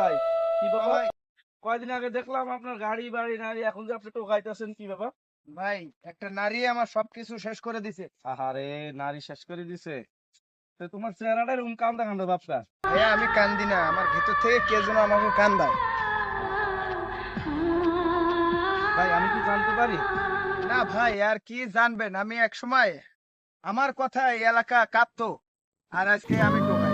ভাই কি ব্যাপার? ভাই কয়দিন আগে দেখলাম আপনার গাড়ি বাড়ি নাড়ি, এখন যে আপনি টোকাইতেছেন, কি ব্যাপার? ভাই একটা নারী আমার সবকিছু শেষ করে দিছে। আহারে, নারী শেষ করে দিছে? তো তোমার চেহারাটা এরকম কান্দা কান্দা ভাবটা। ভাইয়া আমি কান্দি না, আমার ভিতর থেকে কে যেন আমাকে কান্দায়। ভাই আমি কি জানতে পারি? না ভাই, আর কি জানবেন, আমি এক সময় আমার কথা এই এলাকা কাঁপতো, আর আজকে আমি টোকাই।